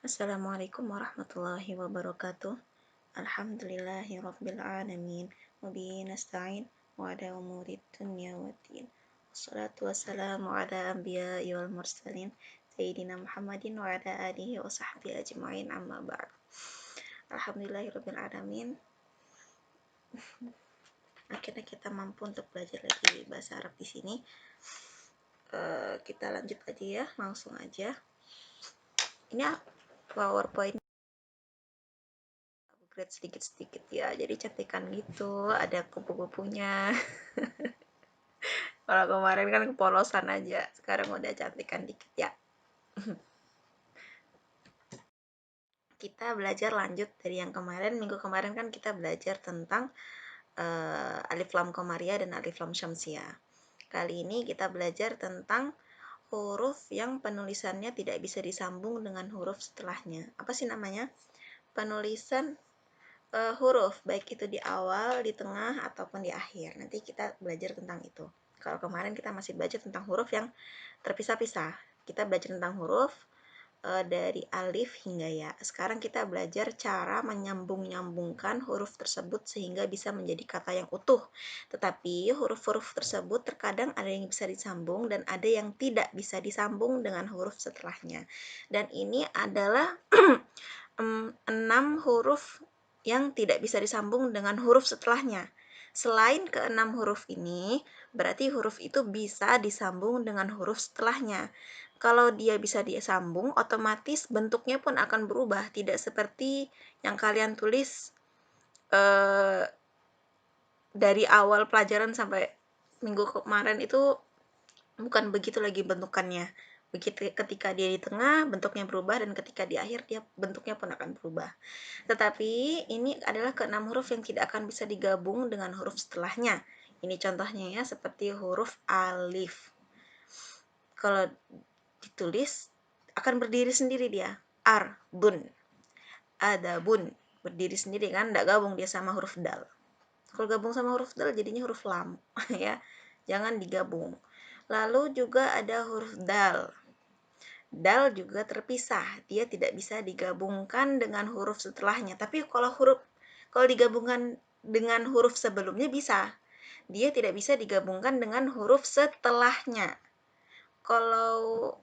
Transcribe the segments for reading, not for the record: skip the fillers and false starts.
Assalamualaikum warahmatullahi wabarakatuh. Alhamdulillahi rabbil alamin. Wabihi nasta'in wa ala umuri dunya waddin. Wassalatu wassalamu ala anbiya'i wal mursalin Sayyidina Muhammadin wa ala alihi wa sahbihi ajma'in amma ba'd. Alhamdulillahi rabbil alamin. Akhirnya kita mampu untuk belajar lagi bahasa Arab di sini. Kita lanjut aja ya, langsung aja. Ini PowerPoint upgrade sedikit-sedikit ya, jadi cantikan gitu, ada kupu-kupunya. Kalau kemarin kan kepolosan aja, sekarang udah cantikan dikit ya. Kita belajar lanjut dari yang kemarin. Minggu kemarin kan kita belajar tentang alif lam qamariyah dan alif lam syamsiyah. Kali ini kita belajar tentang huruf yang penulisannya tidak bisa disambung dengan huruf setelahnya. Apa sih namanya? Penulisan huruf, baik itu di awal, di tengah, ataupun di akhir. Nanti kita belajar tentang itu. Kalau kemarin kita masih belajar tentang huruf yang terpisah-pisah. Kita belajar tentang huruf dari alif hingga ya. Sekarang kita belajar cara menyambung-nyambungkan huruf tersebut sehingga bisa menjadi kata yang utuh. Tetapi huruf-huruf tersebut terkadang ada yang bisa disambung dan ada yang tidak bisa disambung dengan huruf setelahnya. Dan ini adalah 6 huruf yang tidak bisa disambung dengan huruf setelahnya. Selain ke-6 huruf ini, berarti huruf itu bisa disambung dengan huruf setelahnya. Kalau dia bisa disambung, otomatis bentuknya pun akan berubah. Tidak seperti yang kalian tulis dari awal pelajaran sampai minggu kemarin itu bukan begitu lagi bentukannya. Begitu ketika dia di tengah, bentuknya berubah, dan ketika di akhir, dia bentuknya pun akan berubah. Tetapi ini adalah ke-6 huruf yang tidak akan bisa digabung dengan huruf setelahnya. Ini contohnya ya, seperti huruf alif. Kalau ditulis akan berdiri sendiri dia. Arbun, adabun, berdiri sendiri kan, tidak gabung dia sama huruf dal. Kalau gabung sama huruf dal jadinya huruf lam ya. Jangan digabung. Lalu juga ada huruf dal. Dal juga terpisah, dia tidak bisa digabungkan dengan huruf setelahnya. Tapi kalau digabungkan dengan huruf sebelumnya bisa. Dia tidak bisa digabungkan dengan huruf setelahnya. Kalau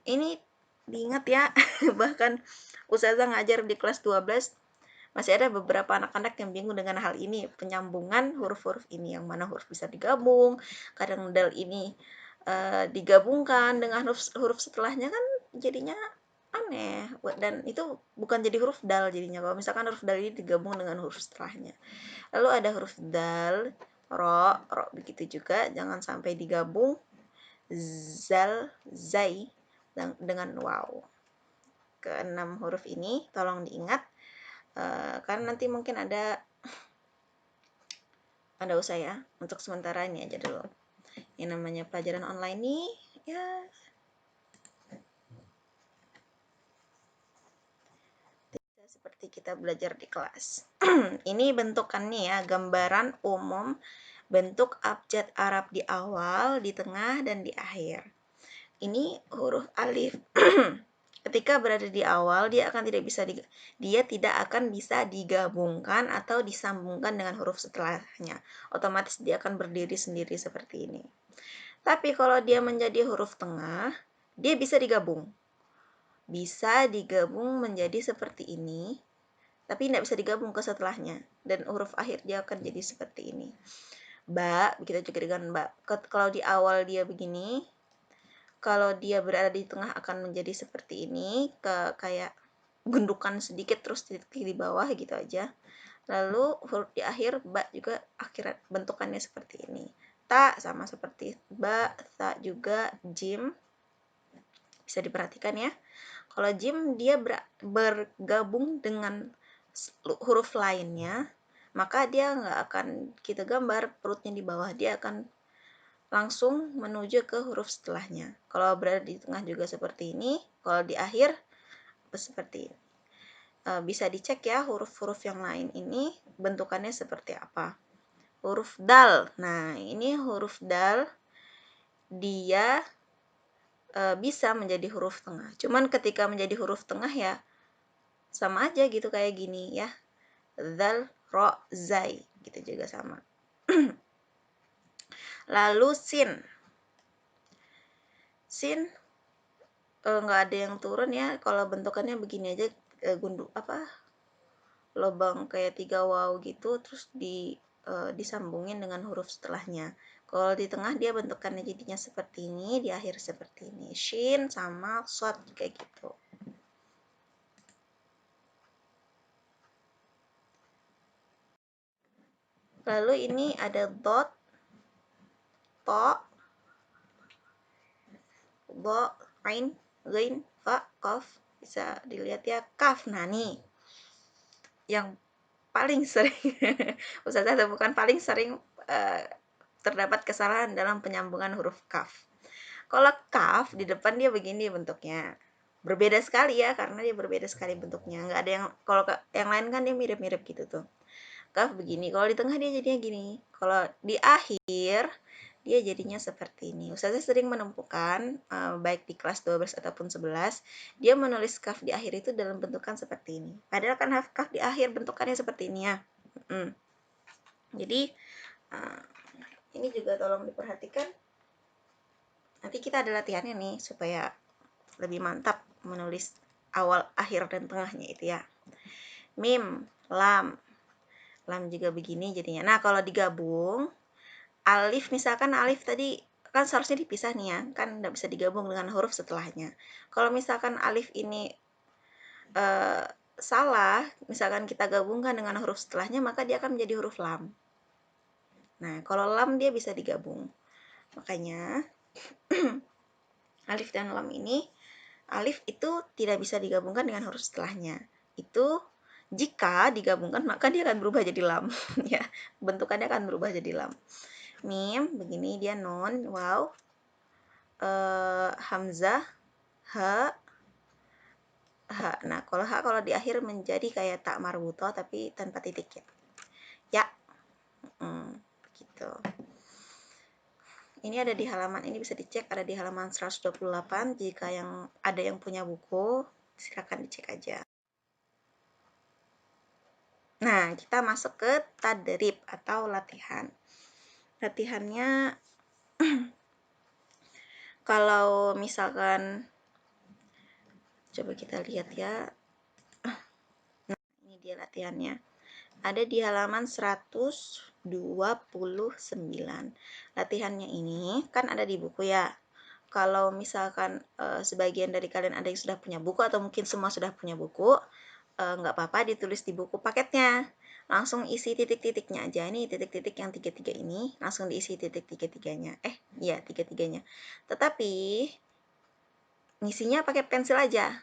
ini diingat ya, bahkan Ustazah ngajar di kelas 12, masih ada beberapa anak-anak yang bingung dengan hal ini, penyambungan huruf-huruf ini, yang mana huruf bisa digabung, kadang dal ini digabungkan dengan huruf setelahnya kan jadinya aneh, dan itu bukan jadi huruf dal jadinya kalau misalkan huruf dal ini digabung dengan huruf setelahnya. Lalu ada huruf dal, ro begitu juga, jangan sampai digabung zal, zai dengan waw. Keenam huruf ini tolong diingat, karena nanti mungkin ada usaha ya. Untuk sementara ini aja dulu. Yang namanya pelajaran online nih ya seperti kita belajar di kelas. Ini bentukannya ya, gambaran umum bentuk abjad Arab di awal, di tengah, dan di akhir. Ini huruf alif. Ketika berada di awal, dia tidak akan bisa digabungkan atau disambungkan dengan huruf setelahnya. Otomatis dia akan berdiri sendiri seperti ini. Tapi kalau dia menjadi huruf tengah, dia bisa digabung. Bisa digabung menjadi seperti ini, tapi tidak bisa digabung ke setelahnya. Dan huruf akhir dia akan jadi seperti ini. Ba, begitu juga dengan ba. Kalau di awal dia begini, kalau dia berada di tengah akan menjadi seperti ini, kayak gundukan sedikit terus titik di bawah gitu aja. Lalu huruf di akhir ba juga akhirat bentukannya seperti ini. Ta sama seperti ba, ta juga, jim. Bisa diperhatikan ya. Kalau jim dia bergabung dengan huruf lainnya, maka dia nggak akan kita gambar perutnya di bawah, dia akan langsung menuju ke huruf setelahnya. Kalau berada di tengah juga seperti ini, kalau di akhir seperti ini. Bisa dicek ya huruf-huruf yang lain ini bentukannya seperti apa. Huruf dal. Nah, ini huruf dal dia bisa menjadi huruf tengah. Cuman ketika menjadi huruf tengah ya sama aja gitu kayak gini ya, zal, ro, zai gitu juga sama. Lalu sin nggak ada yang turun ya, kalau bentukannya begini aja, gundu apa, lubang kayak 3 waw gitu, terus disambungin dengan huruf setelahnya. Kalau di tengah dia bentukannya jadinya seperti ini, di akhir seperti ini. Shin sama shot kayak gitu. Lalu ini ada dot, to, bo, ain, ghain, fa, qaf. Bisa dilihat ya, kaf. Nah nih yang paling sering Ustazah bukan paling sering terdapat kesalahan dalam penyambungan huruf kaf. Kalau kaf di depan dia begini bentuknya, berbeda sekali ya, karena dia berbeda sekali bentuknya. Nggak ada yang, kalau yang lain kan dia mirip-mirip gitu tuh. Kaf begini, kalau di tengah dia jadinya gini, kalau di akhir dia jadinya seperti ini. Ustazah sering menemukan baik di kelas 12 ataupun 11, dia menulis kaf di akhir itu dalam bentukan seperti ini. Padahal kan kaf di akhir bentukannya seperti ini ya. Jadi ini juga tolong diperhatikan. Nanti kita ada latihannya nih supaya lebih mantap menulis awal, akhir, dan tengahnya itu ya. Mim, lam. Lam juga begini jadinya. Nah, kalau digabung, alif, misalkan alif tadi kan seharusnya dipisah nih ya, kan nggak bisa digabung dengan huruf setelahnya. Kalau misalkan alif ini salah, misalkan kita gabungkan dengan huruf setelahnya, maka dia akan menjadi huruf lam. Nah, kalau lam dia bisa digabung. Makanya alif dan lam ini, alif itu tidak bisa digabungkan dengan huruf setelahnya. Itu jika digabungkan maka dia akan berubah jadi lam ya. Bentukannya akan berubah jadi lam. Mim begini dia, nun, waw, hamzah, ha, ha. Nah, kalau ha kalau di akhir menjadi kayak tak marbuto tapi tanpa titik ya. Ya. Gitu. Ini ada di halaman, ini bisa dicek, ada di halaman 128. Jika yang ada yang punya buku, silakan dicek aja. Nah, kita masuk ke tadrib atau latihan. Latihannya kalau misalkan, coba kita lihat ya. Nah, ini dia latihannya. Ada di halaman 129. Latihannya ini kan ada di buku ya. Kalau misalkan sebagian dari kalian ada yang sudah punya buku atau mungkin semua sudah punya buku, nggak apa-apa ditulis di buku paketnya. Langsung isi titik-titiknya aja. Ini titik-titik yang tiga-tiga ini langsung diisi titik tiga-tiganya. Iya, tiga-tiganya. Tetapi ngisinya pakai pensil aja.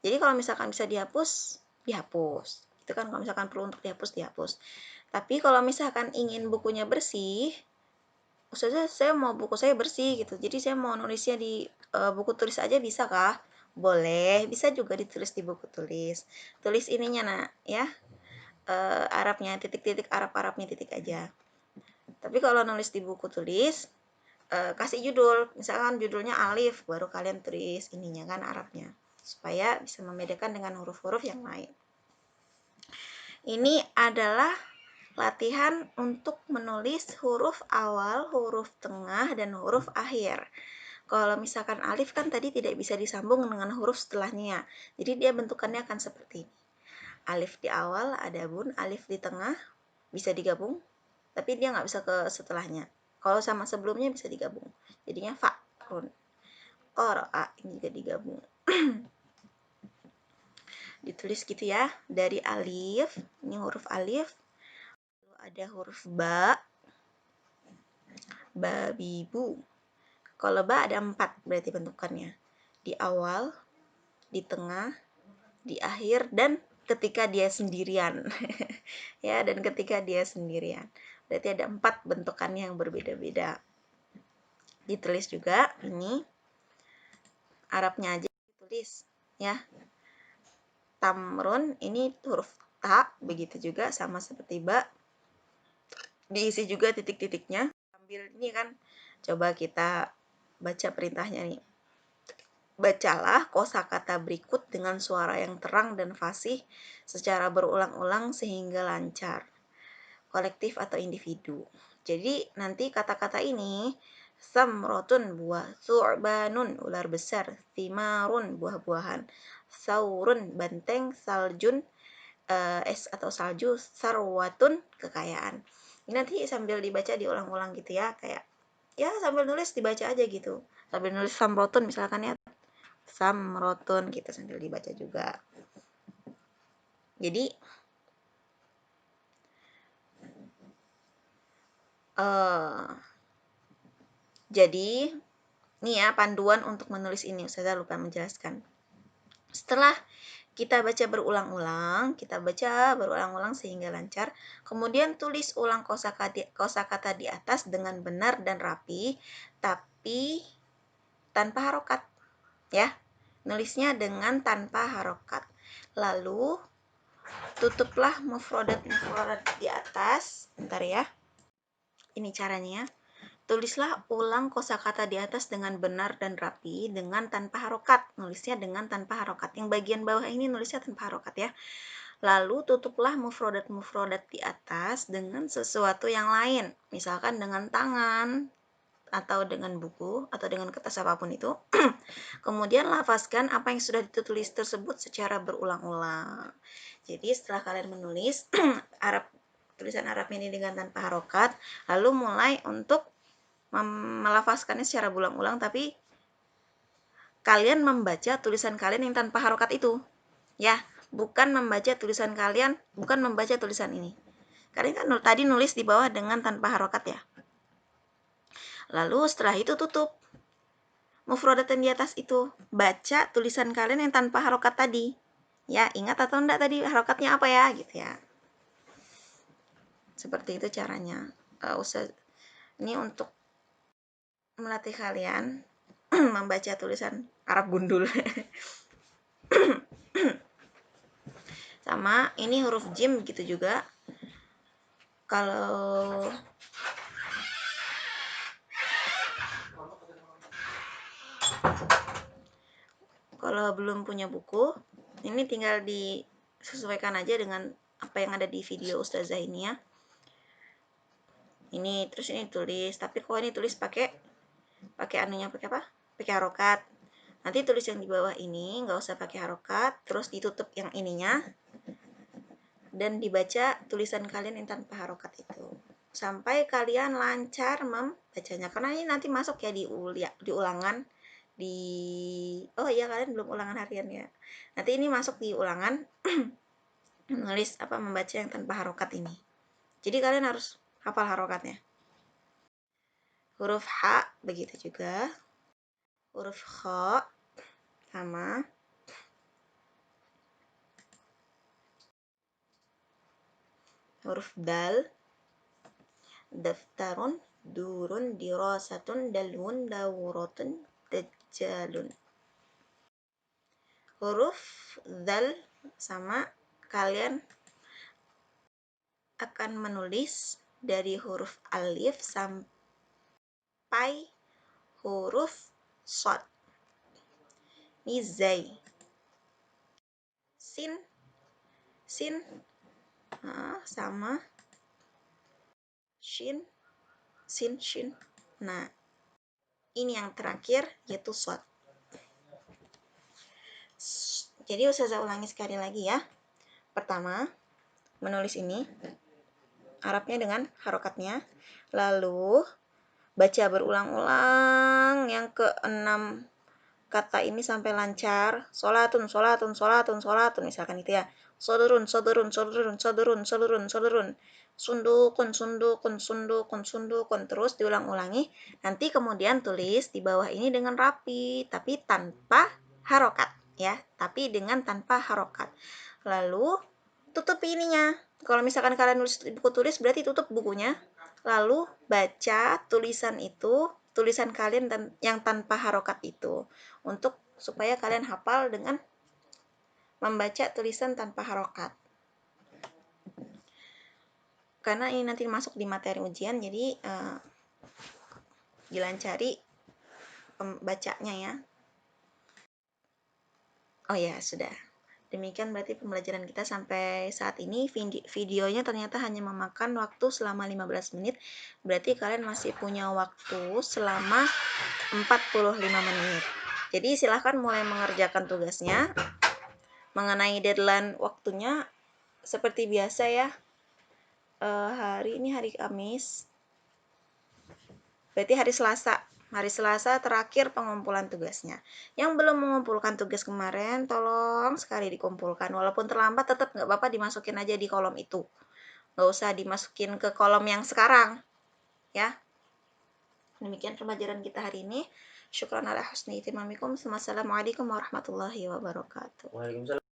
Jadi kalau misalkan bisa dihapus, dihapus. Itu kan kalau misalkan perlu untuk dihapus, dihapus. Tapi kalau misalkan ingin bukunya bersih, Ustazah saya mau buku saya bersih gitu. Jadi saya mau nulisnya di buku tulis aja, bisa kah? Boleh, bisa juga ditulis di buku tulis. Tulis ininya nak ya. Arabnya, titik-titik, Arab-Arabnya titik aja. Tapi kalau nulis di buku tulis, kasih judul, misalkan judulnya alif, baru kalian tulis ininya kan Arabnya, supaya bisa membedakan dengan huruf-huruf yang lain. Ini adalah latihan untuk menulis huruf awal, huruf tengah, dan huruf akhir. Kalau misalkan alif kan tadi tidak bisa disambung dengan huruf setelahnya, jadi dia bentukannya akan seperti ini. Alif di awal ada bun, alif di tengah bisa digabung, tapi dia nggak bisa ke setelahnya. Kalau sama sebelumnya bisa digabung, jadinya fa'run. Qara'a ini juga digabung. Ditulis gitu ya, dari alif, ini huruf alif, lalu ada huruf ba, babibu. Kalau ba ada 4 berarti bentukannya. Di awal, di tengah, di akhir, dan ketika dia sendirian. Ya, dan ketika dia sendirian. Berarti ada 4 bentukannya yang berbeda-beda. Ditulis juga ini Arabnya aja ditulis ya. Tamrun ini huruf ta, begitu juga sama seperti ba. Diisi juga titik-titiknya. Sambil ini kan coba kita baca perintahnya nih. Bacalah kosakata berikut dengan suara yang terang dan fasih secara berulang-ulang sehingga lancar. Kolektif atau individu. Jadi nanti kata-kata ini samrotun buah, su'banun ular besar, timarun buah-buahan, saurun banteng, saljun es atau salju, sarwatun kekayaan. Ini nanti sambil dibaca diulang-ulang gitu ya, kayak ya sambil nulis dibaca aja gitu. Sambil nulis samrotun misalkan ya, samrotun gitu sambil dibaca juga. Jadi jadi ini ya panduan untuk menulis ini. Saya lupa menjelaskan. Setelah kita baca berulang-ulang sehingga lancar. Kemudian tulis ulang kosakata di atas dengan benar dan rapi, tapi tanpa harokat, ya. Nulisnya dengan tanpa harokat. Lalu tutuplah mufrodat di atas. Bentar ya. Ini caranya. Tulislah ulang kosakata di atas dengan benar dan rapi dengan tanpa harokat. Nulisnya dengan tanpa harokat. Yang bagian bawah ini nulisnya tanpa harokat ya. Lalu tutuplah mufrodat di atas dengan sesuatu yang lain. Misalkan dengan tangan atau dengan buku atau dengan kertas apapun itu. Kemudian lafazkan apa yang sudah ditulis tersebut secara berulang-ulang. Jadi setelah kalian menulis tulisan Arab ini dengan tanpa harokat, lalu mulai untuk melafazkannya secara berulang-ulang, tapi kalian membaca tulisan kalian yang tanpa harokat itu, ya, bukan membaca tulisan ini. Kalian kan tadi nulis di bawah dengan tanpa harokat ya. Lalu setelah itu tutup mufrodat yang di atas itu, baca tulisan kalian yang tanpa harokat tadi. Ya, ingat atau enggak tadi harokatnya apa ya, gitu ya. Seperti itu caranya. Ini untuk melatih kalian membaca tulisan Arab gundul. Sama ini huruf jim gitu juga. Kalau belum punya buku, ini tinggal disesuaikan aja dengan apa yang ada di video Ustazah ini ya. Ini terus ini tulis, tapi kok ini tulis pakai anunya pakai apa? Pakai harokat. Nanti tulis yang di bawah ini nggak usah pakai harokat, terus ditutup yang ininya dan dibaca tulisan kalian yang tanpa harokat itu sampai kalian lancar membacanya, karena ini nanti masuk ya di ulangan oh iya kalian belum ulangan harian ya, nanti ini masuk di ulangan menulis membaca yang tanpa harokat ini. Jadi kalian harus hafal harokatnya. Huruf H begitu juga, huruf Kha sama, huruf Dal, daftarun, durun, dirasatun, dalwun, dawuratun, dajjalun. Huruf Dal sama, kalian akan menulis dari huruf alif sampai huruf shad. Ini zai. Sin sama shin, shin. Nah, ini yang terakhir yaitu shad. Jadi Ustazah ulangi sekali lagi ya. Pertama, menulis ini Arabnya dengan harokatnya, lalu baca berulang-ulang yang ke-6 kata ini sampai lancar. Sholatun misalkan itu ya. Sodurun, sundukun, terus diulang-ulangi. Nanti kemudian tulis di bawah ini dengan rapi, tapi tanpa harokat ya, lalu tutup ininya. Kalau misalkan kalian nulis buku tulis, berarti tutup bukunya, lalu baca tulisan kalian yang tanpa harokat itu, untuk supaya kalian hafal dengan membaca tulisan tanpa harokat. Karena ini nanti masuk di materi ujian, jadi dilancari pembacanya ya. Oh ya, sudah. Demikian berarti pembelajaran kita sampai saat ini. Videonya ternyata hanya memakan waktu selama 15 menit. Berarti kalian masih punya waktu selama 45 menit. Jadi silahkan mulai mengerjakan tugasnya. Mengenai deadline waktunya seperti biasa ya. Hari ini hari Kamis. Berarti hari Selasa. Hari Selasa terakhir pengumpulan tugasnya. Yang belum mengumpulkan tugas kemarin, tolong sekali dikumpulkan. Walaupun terlambat, tetap nggak apa-apa dimasukin aja di kolom itu. Nggak usah dimasukin ke kolom yang sekarang. Ya. Demikian pembelajaran kita hari ini. Syukran ala husni itimamikum. Wassalamualaikum warahmatullahi wabarakatuh. Waalaikumsalam.